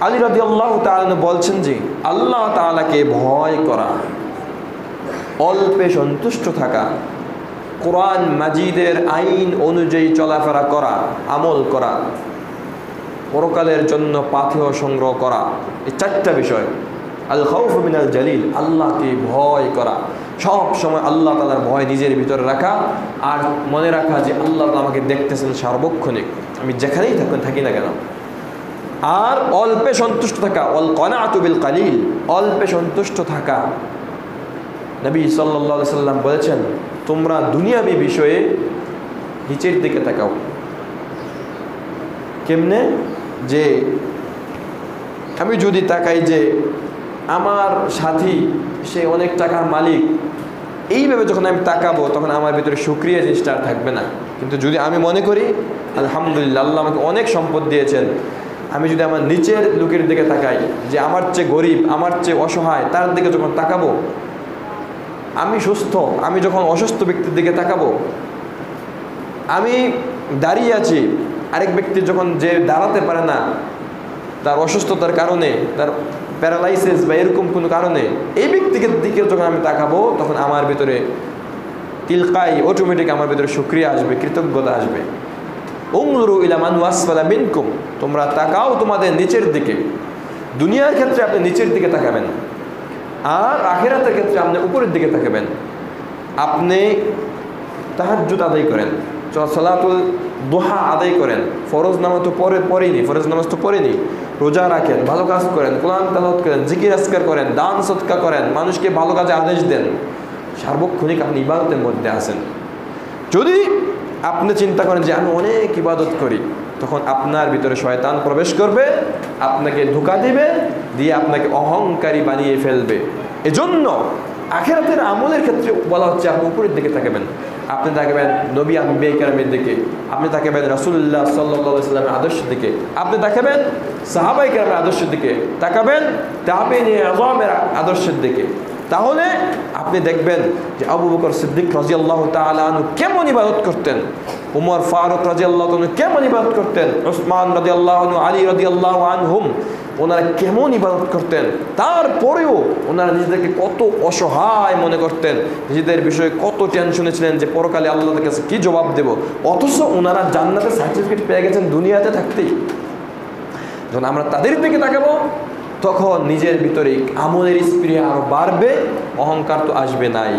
আলী রাদিয়াল্লাহু তাআলা বলছেন যে আল্লাহ তাআলাকে ভয় করা, অল্পে সন্তুষ্ট থাকা, কোরআন মাজিদের আইন অনুযায়ী চলাফেরা করা, আমল করা, পরকালের জন্য পাথেয় সংগ্রহ করা, এই চারটা বিষয়। আল খাউফু মিনাল জালিল, আল্লাহকে ভয় করা, সব সময় আল্লাহ তাআলার ভয় নিজের ভিতরে রাখা, আর মনে রাখা যে আল্লাহ তাআলা আমাকে দেখতেছেন সার্বক্ষণিক, আমি যেখানেই থাকি না কেন। আর অল্পে সন্তুষ্ট থাকা, ওয়াল কানাআতু বিল কালিল, অল্পে সন্তুষ্ট থাকা। নবী সাল্লাল্লাহু আলাইহি সাল্লাম বলেছেন, তোমরা দুনিয়াবী বিষয়ে নিচের দিকে তাকাও। কেমনে? যে আমি যদি তাকাই যে আমার সাথী সে অনেক টাকার মালিক, এইভাবে যখন আমি তাকাবো তখন আমার ভিতরে শুকরিয়া জিনিসটা আর থাকবে না। কিন্তু যদি আমি মনে করি আলহামদুলিল্লাহ আল্লাহ আমাকে অনেক সম্পদ দিয়েছেন, আমি যদি আমার নিচের লোকের দিকে তাকাই, যে আমার চেয়ে গরিব, আমার চেয়ে অসহায়, তার দিকে যখন তাকাবো, আমি সুস্থ, আমি যখন অসুস্থ ব্যক্তির দিকে তাকাবো, আমি দাঁড়িয়ে আছি, আরেক ব্যক্তি যখন যে দাঁড়াতে পারে না, তার অসুস্থতার কারণে, তার প্যারালাইসিস বা এরকম কোনো কারণে, এই ব্যক্তিকে দিকে যখন আমি তাকাবো তখন আমার ভিতরে তিলকাই অটোমেটিক আমার ভিতরে শুকরিয়া আসবে, কৃতজ্ঞতা আসবে। উনজুরু ইলা মান আসফালা মিনকুম, তোমরা তাকাও তোমাদের নিচের দিকে। দুনিয়ার ক্ষেত্রে আপনি নিচের দিকে তাকাবেন, আর আখিরাতের ক্ষেত্রে আপনি উপরের দিকে তাকাবেন। আপনি তাহাজ্জুদ আদায় করেন, সালাতুল দুহা আদায় করেন, ফরজ নামাজ তো পড়েনি, রোজা রাখেন, ভালো কাজ করেন, কোরআন তেলাওয়াত করেন, জিকির আজকার করেন, দান সদকা করেন, মানুষকে ভালো কাজে আদেশ দেন, সার্বক্ষণিক আপনি ইবাদতের মধ্যে আছেন। যদি আপনি চিন্তা করেন যে আমি অনেক ইবাদত করি, তখন আপনার ভিতরে শয়তান প্রবেশ করবে, আপনাকে ধোঁকা দিবে, দিয়ে আপনাকে অহংকারী বানিয়ে ফেলবে। এজন্য আখিরাতের আমলের ক্ষেত্রে বলা হচ্ছে আপনি উপরের দিকে তাকাবেন। আপনি তাকাবেন নবী আম্বিয়া কেরামের দিকে, আপনি তাকাবেন রাসূলুল্লাহ সাল্লাল্লাহু আলাইহি ওয়াসাল্লামের আদর্শের দিকে, আপনি তাকাবেন সাহাবায়ে কেরামের আদর্শের দিকে, তাকাবেন তাবেঈনে আযমের আদর্শের দিকে। তাহলে আপনি দেখবেন যে আবু বকর সিদ্দিক রাদিয়াল্লাহু তাআলা আনহু কেমন ইবাদত করতেন, উমর ফারুক রাদিয়াল্লাহু আনহু কেমন ইবাদত করতেন, উসমান রাদিয়াল্লাহু আনহু, আলী রাদিয়াল্লাহু আনহুম ওনারা কেমন ইবাদত করতেন। তারপরেও ওনারা নিজেদেরকে কত অসহায় মনে করতেন, নিজেদের বিষয়ে কত টেনশনে ছিলেন যে পরকালে আল্লাহর কাছে কি জবাব দেব। অথচ ওনারা জান্নাতের সার্টিফিকেট পেয়ে গেছেন দুনিয়াতে থাকতেই। যখন আমরা তাদের দিকে তাকাবো তখন নিজের ভিতরে আমলের স্পৃহা আরো বাড়বে, অহংকার তো আসবে নাই।